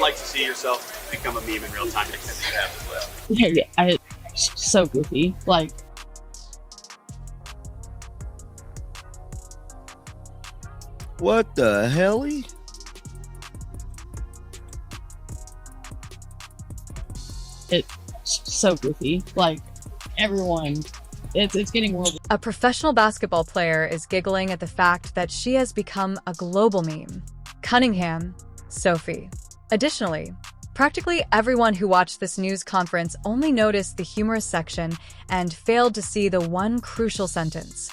like to see yourself become a meme in real time because you have as well? So goofy. Like, What the helly? it's so goofy. Like, everyone, it's getting world. A professional basketball player is giggling at the fact that she has become a global meme. Cunningham, Sophie. Additionally, practically everyone who watched this news conference only noticed the humorous section and failed to see the one crucial sentence.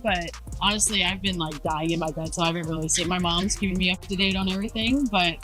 But honestly, I've been like dying in my bed, so I haven't really seen. My mom's keeping me up to date on everything, but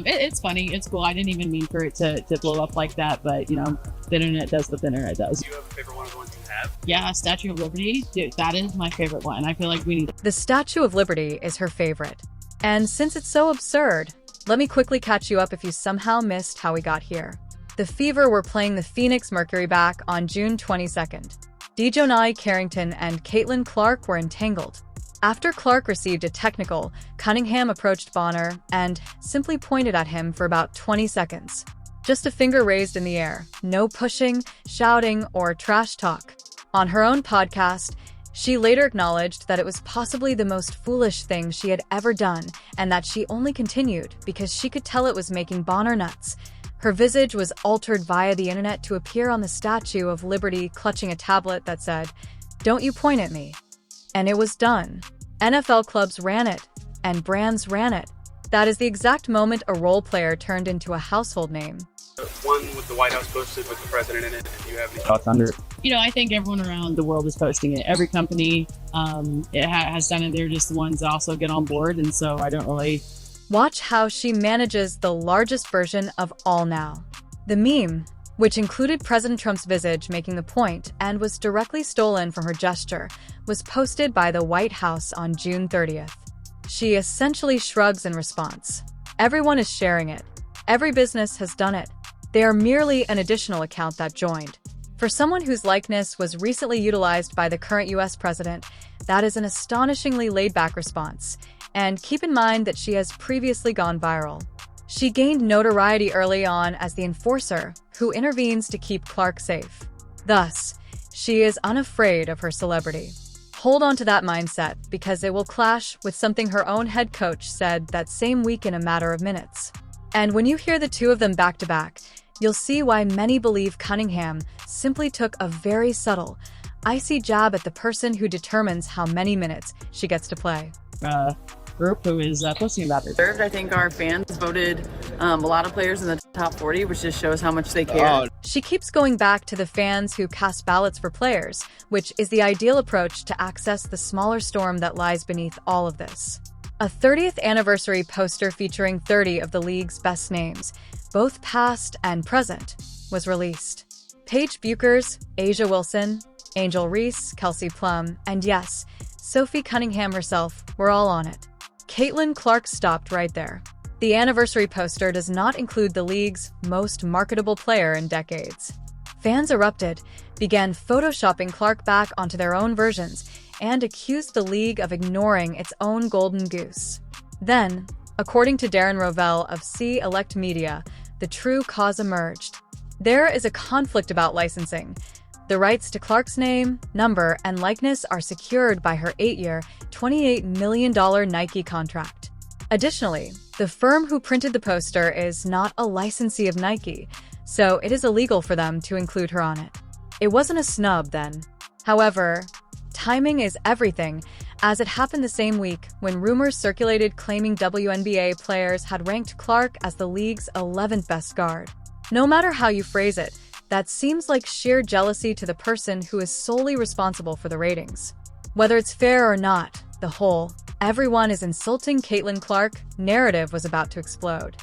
it's funny. It's cool. I didn't even mean for it to blow up like that, but you know, the internet does what the internet does. Do you have a favorite one of the ones you have? Yeah, Statue of Liberty. Dude, that is my favorite one. I feel like we need. The Statue of Liberty is her favorite. And since it's so absurd, let me quickly catch you up if you somehow missed how we got here. The Fever were playing the Phoenix Mercury back on June 22nd. Dejounte Carrington and Caitlin Clark were entangled. After Clark received a technical, Cunningham approached Bonner and simply pointed at him for about 20 seconds. Just a finger raised in the air, no pushing, shouting, or trash talk. On her own podcast, she later acknowledged that it was possibly the most foolish thing she had ever done and that she only continued because she could tell it was making Bonner nuts. Her visage was altered via the internet to appear on the Statue of Liberty clutching a tablet that said, "Don't you point at me." And it was done. NFL clubs ran it, and brands ran it. That is the exact moment a role player turned into a household name. One with the White House posted with the president in it. If you have any Thoughts under? You know, I think everyone around the world is posting it. Every company has done it. They're just the ones that also get on board, and so I don't really. Watch how she manages the largest version of all now. The meme, which included President Trump's visage making the point and was directly stolen from her gesture, was posted by the White House on June 30th. She essentially shrugs in response. Everyone is sharing it. Every business has done it. They are merely an additional account that joined. For someone whose likeness was recently utilized by the current US president, that is an astonishingly laid-back response. And keep in mind that she has previously gone viral. She gained notoriety early on as the enforcer who intervenes to keep Clark safe. Thus, she is unafraid of her celebrity. Hold on to that mindset because it will clash with something her own head coach said that same week in a matter of minutes. And when you hear the two of them back to back, you'll see why many believe Cunningham simply took a very subtle, icy jab at the person who determines how many minutes she gets to play. Group who is posting about it. I think our fans voted a lot of players in the top 40, which just shows how much they care. She keeps going back to the fans who cast ballots for players, which is the ideal approach to access the smaller storm that lies beneath all of this. A 30th anniversary poster featuring 30 of the league's best names, both past and present, was released. Paige Buchers, Asia Wilson, Angel Reese, Kelsey Plum, and yes, Sophie Cunningham herself were all on it. Caitlin Clark stopped right there. The anniversary poster does not include the league's most marketable player in decades. Fans erupted, began photoshopping Clark back onto their own versions, and accused the league of ignoring its own golden goose. Then, according to Darren Rovell of See Elect Media, the true cause emerged. There is a conflict about licensing. The rights to Clark's name, number, and likeness are secured by her 8-year, $28 million Nike contract. Additionally, the firm who printed the poster is not a licensee of Nike, so it is illegal for them to include her on it. It wasn't a snub then. However, timing is everything, as it happened the same week when rumors circulated claiming WNBA players had ranked Clark as the league's 11th best guard. No matter how you phrase it, that seems like sheer jealousy to the person who is solely responsible for the ratings. Whether it's fair or not, the whole "everyone is insulting Caitlin Clark" narrative was about to explode.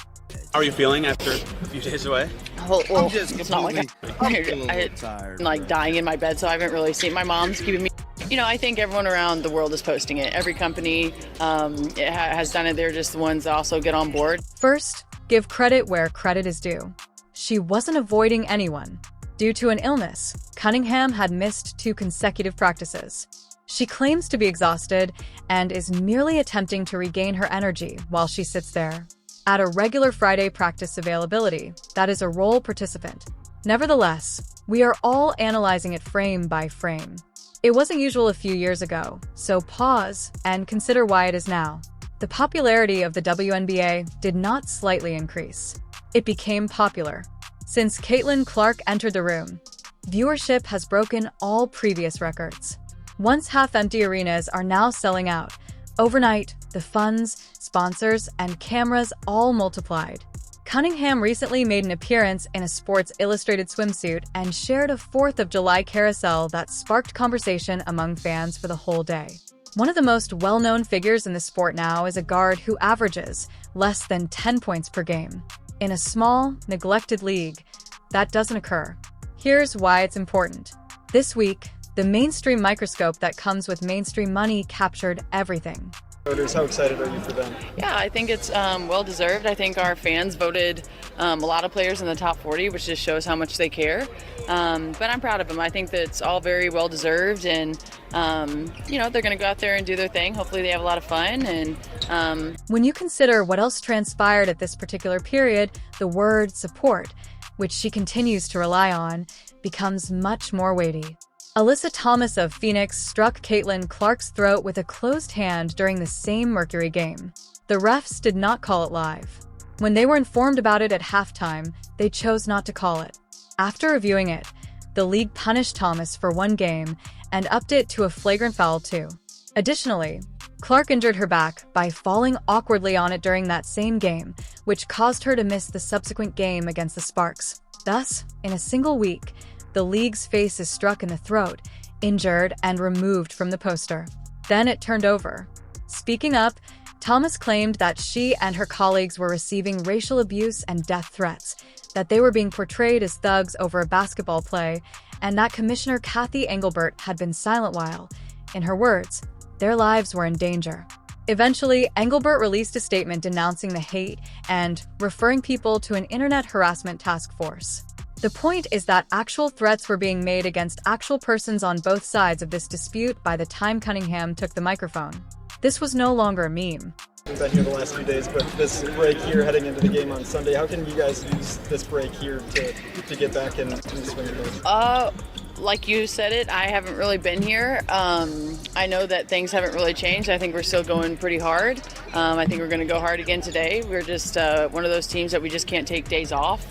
How are you feeling after a few days away? I'm just it's not like I'm like dying in my bed, so I haven't really seen. My mom's keeping me. You know, I think everyone around the world is posting it. Every company has done it. They're just the ones that also get on board. First, give credit where credit is due. She wasn't avoiding anyone. Due to an illness, Cunningham had missed 2 consecutive practices. She claims to be exhausted and is merely attempting to regain her energy while she sits there. Add a regular Friday practice availability, that is a role participant. Nevertheless, we are all analyzing it frame by frame. It wasn't usual a few years ago, so pause and consider why it is now. The popularity of the WNBA did not slightly increase. It became popular. Since Caitlin Clark entered the room, viewership has broken all previous records. Once half-empty arenas are now selling out. Overnight, the funds, sponsors, and cameras all multiplied. Cunningham recently made an appearance in a Sports Illustrated swimsuit and shared a 4th of July carousel that sparked conversation among fans for the whole day. One of the most well-known figures in the sport now is a guard who averages less than 10 points per game. In a small, neglected league, that doesn't occur. Here's why it's important. This week, the mainstream microscope that comes with mainstream money captured everything. Voters, how excited are you for them? Yeah, I think it's well-deserved. I think our fans voted a lot of players in the top 40, which just shows how much they care. But I'm proud of them. I think that it's all very well-deserved, and they're going to go out there and do their thing. Hopefully they have a lot of fun. And when you consider what else transpired at this particular period, the word support, which she continues to rely on, becomes much more weighty. Alyssa Thomas of Phoenix struck Caitlin Clark's throat with a closed hand during the same Mercury game. The refs did not call it live. When they were informed about it at halftime, they chose not to call it. After reviewing it, the league punished Thomas for 1 game and upped it to a flagrant foul too. Additionally, Clark injured her back by falling awkwardly on it during that same game, which caused her to miss the subsequent game against the Sparks. Thus, in a single week, the league's face is struck in the throat, injured, and removed from the poster. Then it turned over. Speaking up, Thomas claimed that she and her colleagues were receiving racial abuse and death threats, that they were being portrayed as thugs over a basketball play, and that Commissioner Kathy Engelbert had been silent while, in her words, their lives were in danger. Eventually, Engelbert released a statement denouncing the hate and referring people to an internet harassment task force. The point is that actual threats were being made against actual persons on both sides of this dispute by the time Cunningham took the microphone. This was no longer a meme. We've been here the last few days, but this break here heading into the game on Sunday, how can you guys use this break here to get back in the swing of things? Like you said it, I haven't really been here. I know that things haven't really changed. I think we're still going pretty hard. I think we're going to go hard again today. We're just one of those teams that we just can't take days off.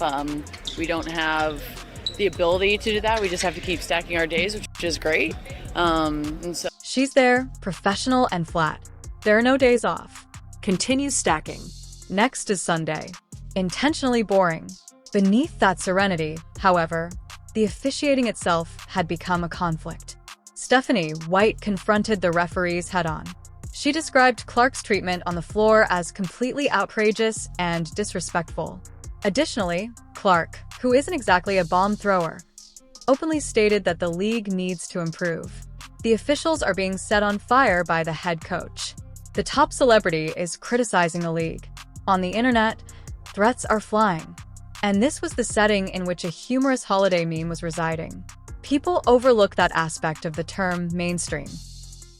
We don't have the ability to do that. We just have to keep stacking our days, which is great. She's there, professional and flat. There are no days off. Continue stacking. Next is Sunday. Intentionally boring. Beneath that serenity, however, the officiating itself had become a conflict. Stephanie White confronted the referees head-on. She described Clark's treatment on the floor as completely outrageous and disrespectful. Additionally, Clark, who isn't exactly a bomb thrower, openly stated that the league needs to improve. The officials are being set on fire by the head coach. The top celebrity is criticizing the league. On the internet, threats are flying. And this was the setting in which a humorous holiday meme was residing. People overlook that aspect of the term mainstream.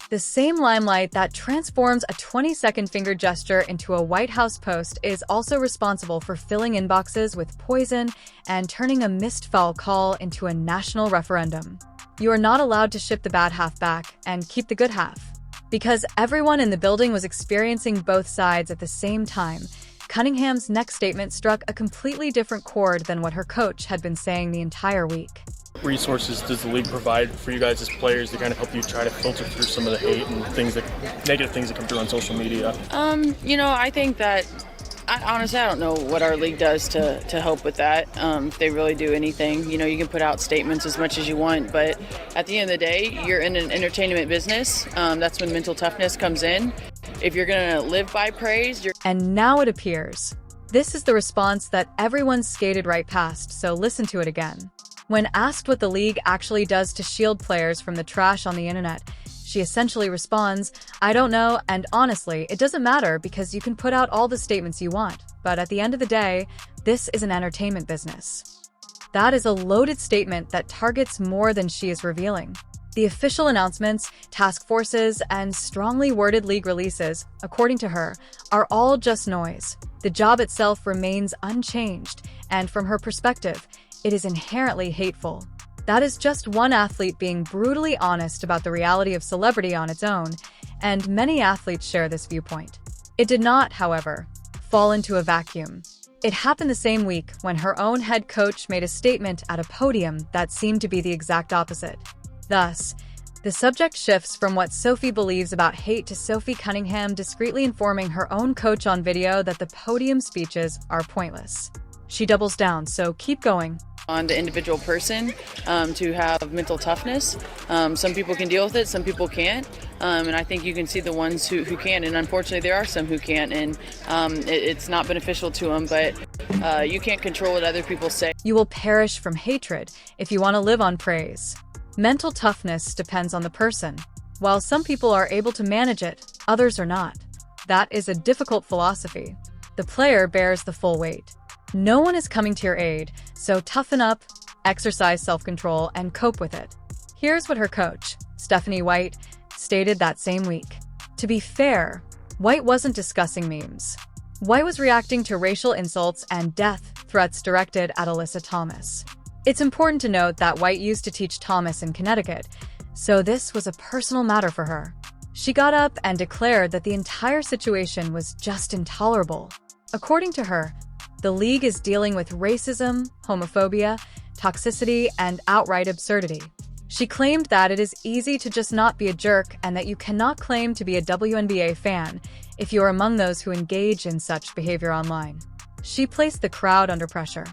The same limelight that transforms a 20-second finger gesture into a White House post is also responsible for filling inboxes with poison and turning a missed foul call into a national referendum. You are not allowed to ship the bad half back and keep the good half. Because everyone in the building was experiencing both sides at the same time, Cunningham's next statement struck a completely different chord than what her coach had been saying the entire week. Resources does the league provide for you guys as players to kind of help you try to filter through some of the hate and negative things that come through on social media? I think that honestly, I don't know what our league does to help with that. If they really do anything, you can put out statements as much as you want, but at the end of the day, you're in an entertainment business. That's when mental toughness comes in. If you're going to live by praise, And now it appears. This is the response that everyone skated right past, so listen to it again. When asked what the league actually does to shield players from the trash on the internet, she essentially responds, "I don't know, and honestly, it doesn't matter because you can put out all the statements you want. But at the end of the day, this is an entertainment business." That is a loaded statement that targets more than she is revealing. The official announcements, task forces, and strongly worded league releases, according to her, are all just noise. The job itself remains unchanged, and from her perspective, it is inherently hateful. That is just one athlete being brutally honest about the reality of celebrity on its own, and many athletes share this viewpoint. It did not, however, fall into a vacuum. It happened the same week when her own head coach made a statement at a podium that seemed to be the exact opposite. Thus, the subject shifts from what Sophie believes about hate to Sophie Cunningham discreetly informing her own coach on video that the podium speeches are pointless. She doubles down, so keep going. On the individual person to have mental toughness. Some people can deal with it, some people can't. And I think you can see the ones who can, and unfortunately there are some who can't, and it's not beneficial to them, but you can't control what other people say. You will perish from hatred if you want to live on praise. Mental toughness depends on the person. While some people are able to manage it, others are not. That is a difficult philosophy. The player bears the full weight. No one is coming to your aid, so toughen up, exercise self-control, and cope with it. Here's what her coach, Stephanie White, stated that same week. To be fair, White wasn't discussing memes. White was reacting to racial insults and death threats directed at Alyssa Thomas. It's important to note that White used to teach Thomas in Connecticut, so this was a personal matter for her. She got up and declared that the entire situation was just intolerable. According to her, the league is dealing with racism, homophobia, toxicity, and outright absurdity. She claimed that it is easy to just not be a jerk and that you cannot claim to be a WNBA fan if you are among those who engage in such behavior online. She placed the crowd under pressure.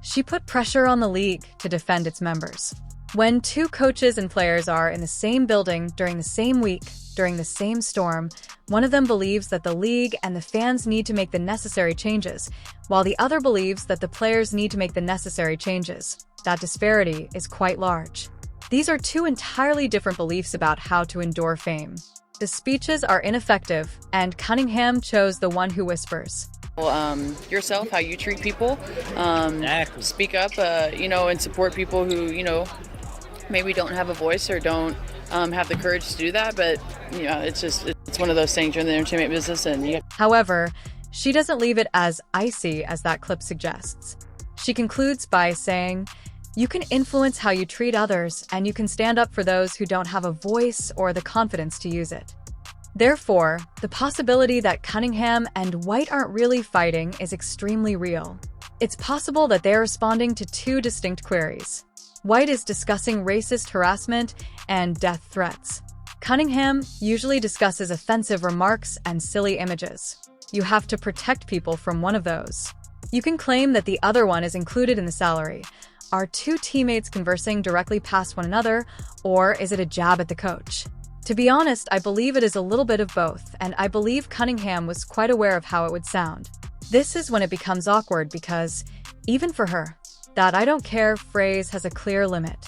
She put pressure on the league to defend its members. When two coaches and players are in the same building during the same week, during the same storm, one of them believes that the league and the fans need to make the necessary changes, while the other believes that the players need to make the necessary changes. That disparity is quite large. These are two entirely different beliefs about how to endure fame. The speeches are ineffective, and Cunningham chose the one who whispers. Yourself, how you treat people, speak up, and support people who, maybe don't have a voice or don't have the courage to do that, but it's one of those things. You're in the entertainment business, and However, she doesn't leave it as icy as that clip suggests. She concludes by saying, "You can influence how you treat others, and you can stand up for those who don't have a voice or the confidence to use it." Therefore, the possibility that Cunningham and White aren't really fighting is extremely real. It's possible that they're responding to two distinct queries. White is discussing racist harassment and death threats. Cunningham usually discusses offensive remarks and silly images. You have to protect people from one of those. You can claim that the other one is included in the salary. Are two teammates conversing directly past one another, or is it a jab at the coach? To be honest, I believe it is a little bit of both, and I believe Cunningham was quite aware of how it would sound. This is when it becomes awkward because, even for her, that "I don't care" phrase has a clear limit.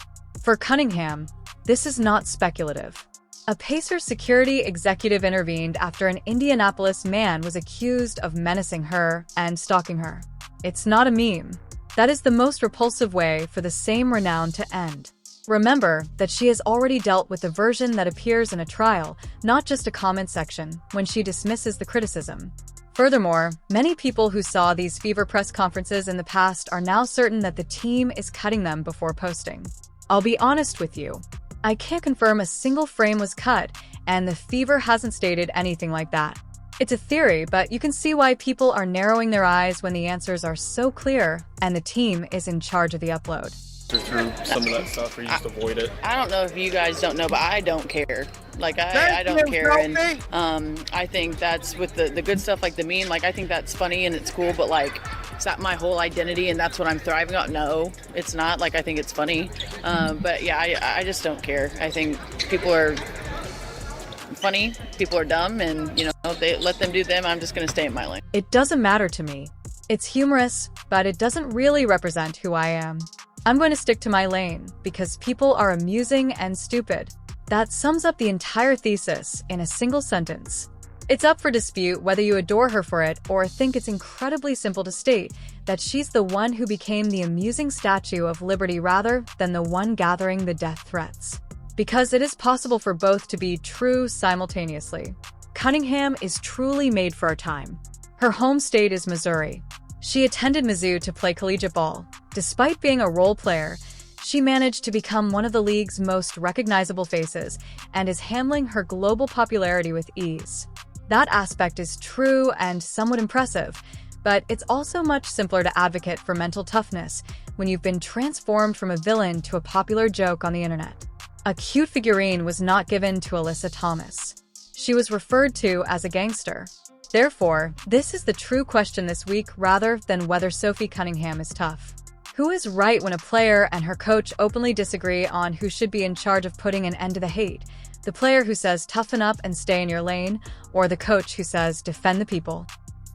For Cunningham, this is not speculative. A Pacers security executive intervened after an Indianapolis man was accused of menacing her and stalking her. It's not a meme. That is the most repulsive way for the same renown to end. Remember that she has already dealt with the version that appears in a trial, not just a comment section, when she dismisses the criticism. Furthermore, many people who saw these fever press conferences in the past are now certain that the team is cutting them before posting. I'll be honest with you. I can't confirm a single frame was cut, and the Fever hasn't stated anything like that. It's a theory, but you can see why people are narrowing their eyes when the answers are so clear and the team is in charge of the upload. Through some of that stuff, or you just avoid it? I don't know if you guys don't know, but I don't care. I don't care, and I think that's with the good stuff, like the meme. I think that's funny and it's cool, but is that my whole identity and that's what I'm thriving on? No, it's not. I think it's funny, but yeah, I just don't care. I think people are funny, people are dumb, and they let them do them. I'm just gonna stay in my lane. It doesn't matter to me. It's humorous, but it doesn't really represent who I am. I'm going to stick to my lane because people are amusing and stupid. That sums up the entire thesis in a single sentence. It's up for dispute whether you adore her for it or think it's incredibly simple to state that she's the one who became the amusing statue of liberty rather than the one gathering the death threats. because it is possible for both to be true simultaneously. Cunningham is truly made for our time. Her home state is Missouri. She attended Mizzou to play collegiate ball. Despite being a role player, she managed to become one of the league's most recognizable faces and is handling her global popularity with ease. That aspect is true and somewhat impressive, but it's also much simpler to advocate for mental toughness when you've been transformed from a villain to a popular joke on the internet. A cute figurine was not given to Alyssa Thomas. She was referred to as a gangster. Therefore, this is the true question this week rather than whether Sophie Cunningham is tough. Who is right when a player and her coach openly disagree on who should be in charge of putting an end to the hate? The player who says toughen up and stay in your lane, or the coach who says defend the people?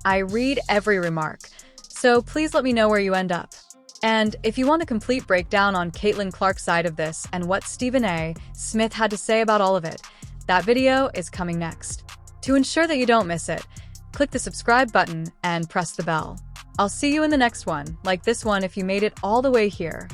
I read every remark, so please let me know where you end up. And if you want the complete breakdown on Caitlin Clark's side of this and what Stephen A. Smith had to say about all of it, that video is coming next. To ensure that you don't miss it, click the subscribe button and press the bell. I'll see you in the next one, like this one if you made it all the way here.